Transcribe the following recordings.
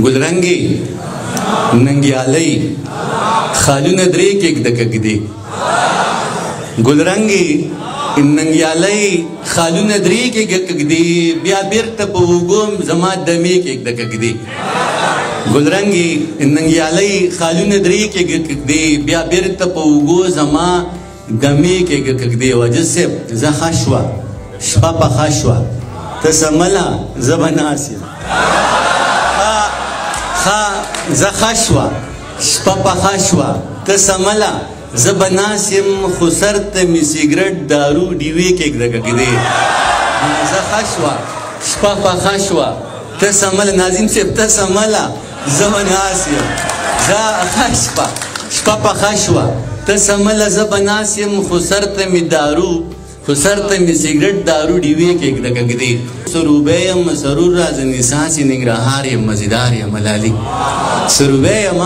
ګلرنګې ننګیالۍ خالونه درې کېږده کږدې ګلرنګې ننګیالۍ خالونه درې کېږده کږدې بیا بېرته په اوږو زما دمې کېږده کږدې ګلرنګې ننګیالۍ خالونه درې کېږده کږدې بیا بېرته په اوږو زما دمې کېږده کږدې وجد صاحب زه ښه شوه شپه پخه شوه ته سمله زه به ناست یم زه ښه شوه شپه پخه شوه ته سمله زه به ناست یم خو سر ته مې سګرټ دارو ډیوې کېږده کږدې زه ښه شوه شپه پخه شوه ته سمله ناظم صاحب ته سمله زه به ناست یم زه ښه شپه شپه پخه شوه ته سمله زه به ناست یم خو سر ته مې دارو خو سر ته مې سګرټ دارو ډیوې کېږده کږدې سروبی یم سرور رازنې ساسې ننګرهار یم مزیدار یم ملالي سروبی یم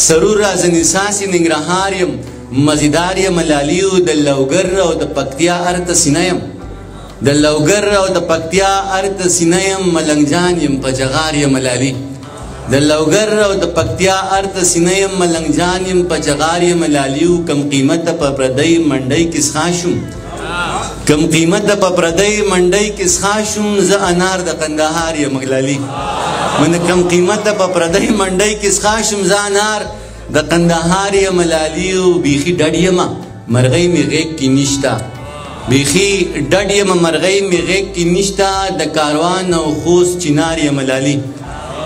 سرور رازنې ساسې ننګرهار یم مزیدار یم ملالي د لوګر او د پکتیا ارته سینه یم د لوګر او د پکتیا ارته سینه یم ملنګ جان یم په جغار یم ملالي د لوګر او د پکتیا ارته سینه یم ملنګ جان یم په جغار یم ملالي کم قیمته په پردۍ منډۍ کې څښا شوم کم قیمت د په پردۍ منډۍ کې څښا شوم زه انار د قندهار یم ملالي من کم قیمت د په پردۍ منډۍ کې څښا شوم زه انار د قندهار یم ملالي بیخي ډډ یمه مرغۍ مې غېږ کې نشته بیخي ډډ یمه مرغۍ مې غېږ کې نشته د کاروان او خوست چنار یم ملالي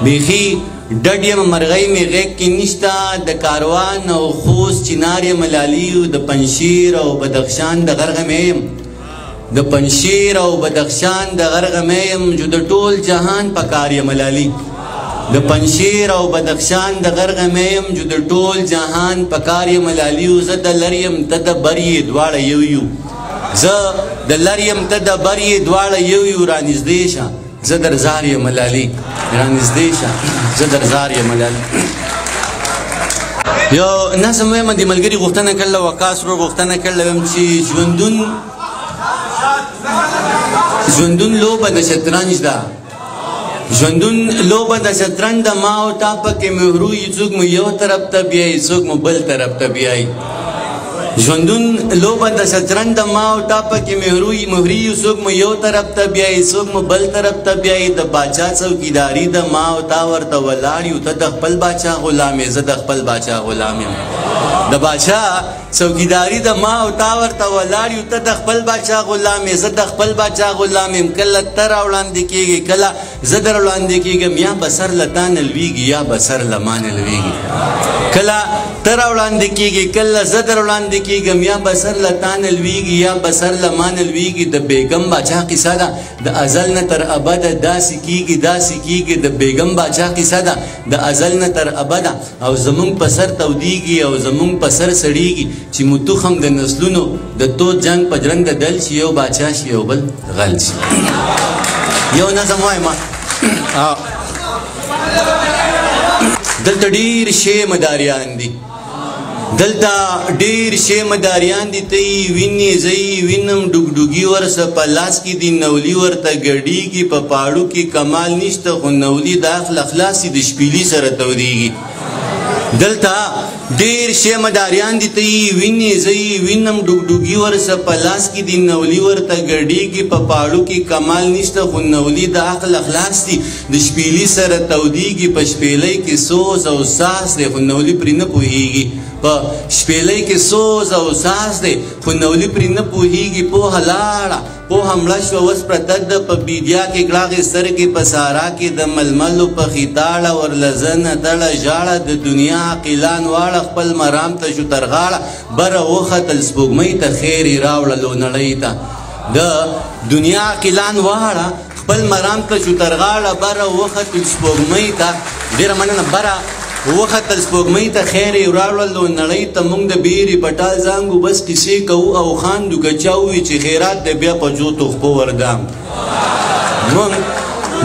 بیخي ډډ یمه مرغۍ مې غېږ کې نشته د کاروان او خوست چنار یم ملالي د پنجشیر او بدخشان د غرغمې یم د پنجشیر او بدخشان د غرغمې یم جو د ټول جهان په کار یم ملالي د پنجشیر او بدخشان د غرغمې یم جو د ټول جهان په کار یم ملالي زه د لر یم ته د بر یې دواړه یو یو زه د لر یم ته د بر یې دواړه یو یو رانږدې شه زه در زار یم ملالي رانږدې شه زه در زار یم ملالي یو نظم وایم د ملګري غوښتنه کړله وقاص ورور غوښتنه کړله وایم چې ژوندون لوبه د شطرنج ده ژوندون لوبه د شطرنج ده ما او تا پکې مهروي څوک مو یو طرف ته بیایي څوک مو بل طرف ته بیایي ژوندون لوبه د شطرنج د ما او تا پکې مهري څوک مو یو طرف ته بیایي څوک مو بل طرف ته بیایي د باچا څوکیداري د ما او تا ورته ولاړ یو ته د خپل باچا غلام یې زه د خپل باچا غلام یم د باچا څوکیداري د ما او تا ورته ولاړ یو ته د خپل باچا غلام یې زه د خپل باچا غلام یم کله ته راوړاندې کېږې کله زه در وړاندې کېږم یا به سر له تا نه لویږي یا به سر له ما نه لویږي کله ته راوړاندې کېږې کله زه در وړاندې کېږم یا به سر له تا نه لویږي یا به سر له ما نه لویږي د بیګم باچا قصه ده د ازل نه تر ابده داسې کېږي داسې کېږي د بیګم باچا قصه ده د ازل نه تر ابده او زمونږ په سر تودېږي او زمونږ په سر سړېږي چې متوخم د نسلونو د تود جنګ په جرنګ دل شي یو باچا شي یو بل غل شي یو نظم وایم دلته ډېر شی مداریان دي دلته ډېر شی مداریان دي ته یې وینې زه یې وینم ډوګډوګي ورسه په لاس کې دي نولي ورته ګډېږي په پاړو کې کمال نشته خو نولي د اخله خلاصي د شپیلي سره تودېږي دلته ډېر شی مداریان دي ته یې وینې زه یې وینم ډوګډوګي ورسه په لاس کې دي نولي ورته ګډېږي په پاړو کې کمال نشته خو نولي د عقل خلاص دي د شپیلي سره تودېږي په شپیلۍ کې سوز او ساس دی خو نولي پرې نه پوهېږي په شپیلۍ کې سوز او ساس دی خو نولي پرې نه پوهېږي پوهه لاړه پوهه مړه شوه اوس پرته ده په بیدیا کې کړاغې سترګې په سارا کې د ململو په خیتاړه ورله زه نتړه ژاړه د دنیا عقیلان واړه خپل مرام ته شو تر غاړه بره وختل سپوږمۍ ته خیر یې راوړلو نړۍ ته د دنیا عقیلان واړه خپل مرام ته شو تر غاړه بره وختل سپوږمۍ ته ډېره مننه بره وختل سپوږمۍ ته خیر یې راوړلو نړۍ ته موږ د بیرې پټال زانګو بس کیسې کوو او خاندو که چا ووي چې خیرات دی بیا په جو تخپو ورګام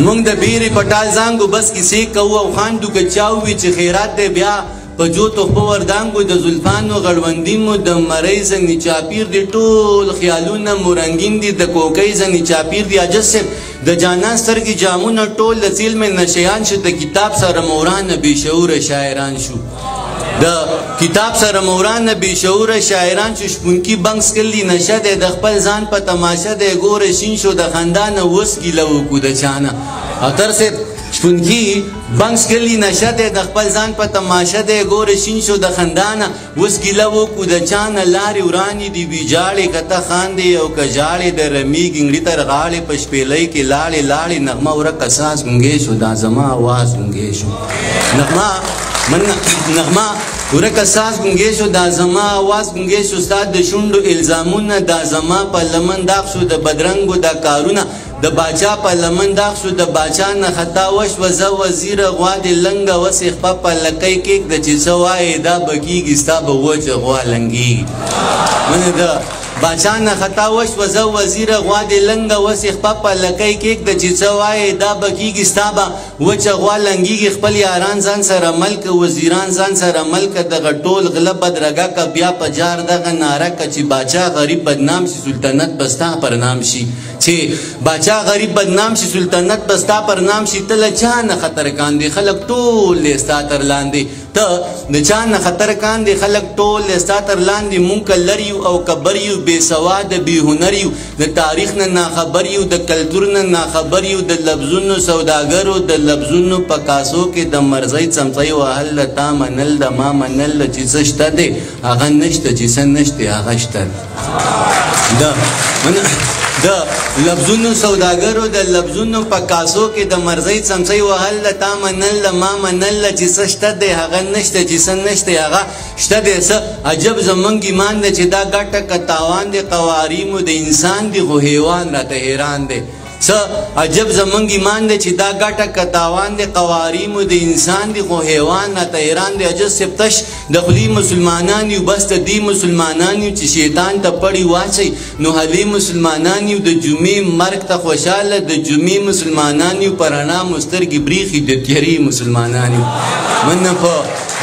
موږ د بیرې پټال زانګو بس کیسې کوو او خاندو که چا ووي چې خیرات دی بیا په جو تحفه وردانګو د زلفانو غړوندي مو د مرۍ زنې چاپیر دي ټول خیالونه مو رنګین دي د کوکۍ زنې چاپیر دي عاجز صاحب د جانان سترګې جامونه ټول د ظلم نشیان شو د کتاب سره مورانه بې شعوره شاعران شو د کتاب سره مورانه بې شعوره شاعران شو شپونکي بنګ سکلي نشه دی د خپل ځان په تماشه دی ګوره شین شو د خندا نه اوس ګیله وکړو د چا نه اختر صاحب شپونکي بنګ سکلي نشه دی د خپل ځان په تماشه دی ګوره شین شو د خندا نه اوس ګیله وکړو د چا نه لارې ورانې دي ویجاړې که ته خاندې او که ژاړې د رمي ګنګړي تر غاړې په شپېلۍ کې لاړې لاړې نغمه ورک اساس ګونګې شو دا زما اواز ګونګې شو نغمه ورک اساس ګونګې شو دا زما اواز ګونګې شو ستا د شونډو الزامونه دا زما په لمن داغ شو د بدرنګو دا کارونه د باچا په لمن داغ شو د باچا نه خطا وشوه زه وزیره غوا دې لنګه وسې خپه په لکۍ کېږده چې څه وایې دا به کېږي ستا به وچه غوا لنګېږي منې د باچا نه خطا وشوه زه وزیره غوا دې لنګه وسې خپه په لکۍ کېږده چې څه وایې دا به کېږي ستا به وچه غوا لنګېږي خپل یاران ځان سره ملکه وزیران ځان سره ملکه دغه ټول غله بدرګه که بیا په جار دغه ناره که چې باچا غریب بدنام شي سلطنت به ستا پر نام شي چې باچا غریب بدنام شي سلطنت به ستا پر نام شي ته له چا نه خطر کاندې خلک ټول دی ستا تر لاندې ته د چا نه خطر کاندې خلک ټول دی ستا تر لاندې مونږ که لر یو او که بر یو بې سواده بې هنر یو د تاریخ نه ناخبر یو د کلتور نه ناخبر یو د لفظونو سوداګرو د لفظونو په کاسو کې د مرزۍ څمڅۍ وهل د تا منل د ما منل چې څه شته دی هغه نشته چې څه نشته هغه شته د لفظونو سوداګرو د لفظونو په کاسو کې د مرزۍ څمڅۍ وهل د تا منل د ما منل چې څه شته دی هغه نشته چې څه نشته هغه شته دی څه عجب زمونږ ایمان دی چې دا ګټه که تاوان دی قواریمو د انسان دی خو حیوان راته حیران دی څه عجب زمونږ ایمان دی چې دا ګټه که تاوان دی قواریمو د انسان دی خو حیوان راته حیران دی عجب صاحب تش د خولي مسلمانان یو بس د دې مسلمانان یو چې شیطان ته پړی واچوي نو هلې مسلمانان یو د جمعې مرګ ته خوشحاله د جمعې مسلمانان یو په رڼا مو سترګې بریښي د تیارې مسلمانان یو من په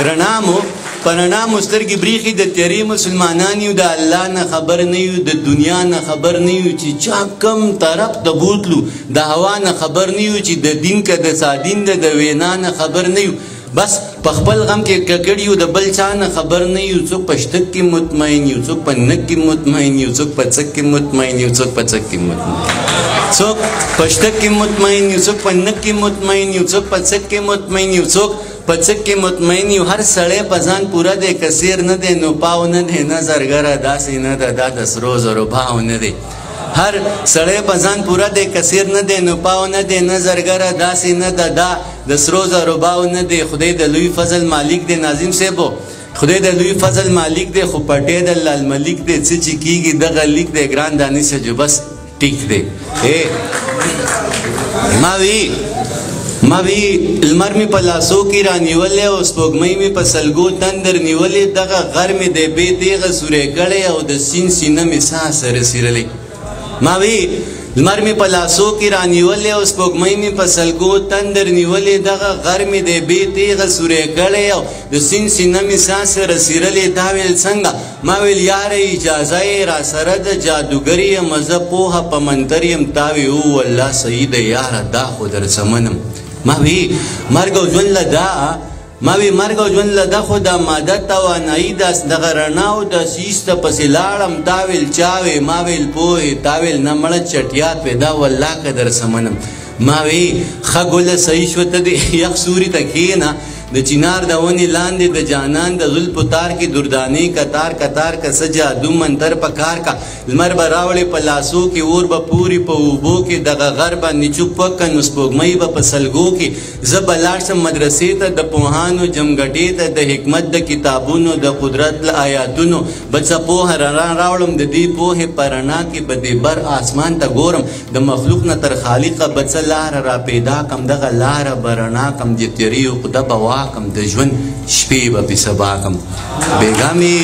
رڼا مو پرنا مسترګې بریښي د تیارې مسلمانان یو د الله نه خبر نه یو د دنیا نه خبر نه یو چې چا کم طرف ته بوتلو د هوا نه خبر نه یو چې د دین که د سادین د وینا نه خبر نه یو بس په خپل غم کې ککړ یو د بل چا نه خبر نه یو څوک په شتک کې مطمئن یو څوک په نک کې مطمئن یو څوک په څک کې مطمئن یو څوک په څک کې مطمئن څوک په شتک کې مطمئن یو څوک په نک کې مطمئن یو څوک په څک کې مطمئن یو څوک په څک کې مطمئن یو هر سړی په ځان پوره دی کثیر نه دی نو پاو نه دی نه زرګره داسې نه ده دا د سرو زرو پاو نه دی هر سړی په ځان پوره دی کثیر نه دی نو پاو نه دی نه زرګره داسې نه ده دا د سرو زرو پاو نه دی خدای د لوی فضل مالک دی ناظم صاحبو خدای د لوی فضل مالک دی خو پټې د لال ملک دی څه چې کېږي دغه لیک دی ګران دانش جو بس ټیک دی ما وی لمر می په لاسو کې رانیولې او سپوږمۍ می په سلګو تندر نیولې دغه غر می د بې تیغه سورې کړې او د سین سینه می ساه سره سیرلې ما وی لمر می په لاسو کې رانیولې او سپوږمۍ می په سلګو تندر نیولې دغه غر می د بې تیغه سورې کړې او د سین سینه می ساه سره سیرلې دا ویل څنګه ما ویل یاره اجازه یې را سره د جادوګري یم زه پوهه په منتر یم تا وی او والله صحیح دی یاره دا خو در څمنم ما وی مرګ او ژوند له دا ما وی مرګ او ژوند له دا خو د ماده توانایي دغه رڼا او د سیس ته پسې لاړم تا ویل چا وی ما ویل پوهې تا ویل نه مړه چټیات وی دا والله که در څمنم ما وی ښه ګله صحیح شوه ته د یخ سوري ته کښېنه د چینار د ونې لاندې د جانان د زلفو تار کې دردانې کتار کتار که څه جادو منتر په کار کا لمر به راوړې په لاسو کې اور به پوري په اوبو کې دغه غر باندې چوپ وکه نو سپوږمۍ به په سلګو کې زه به لاړ شم مدرسې ته د پوهانو جمګټې ته د حکمت د کتابونو د قدرت له آیاتونو به څه پوهه راوړم د دې پوهې په رڼا کې به د بر آسمان ته ګورم د مخلوق نه تر خالقه به څه لاره را پیدا کم دغه لاره به رڼا کم د تیریو خده به واکم د ژوند شپې به پې سبا کم بیګا مې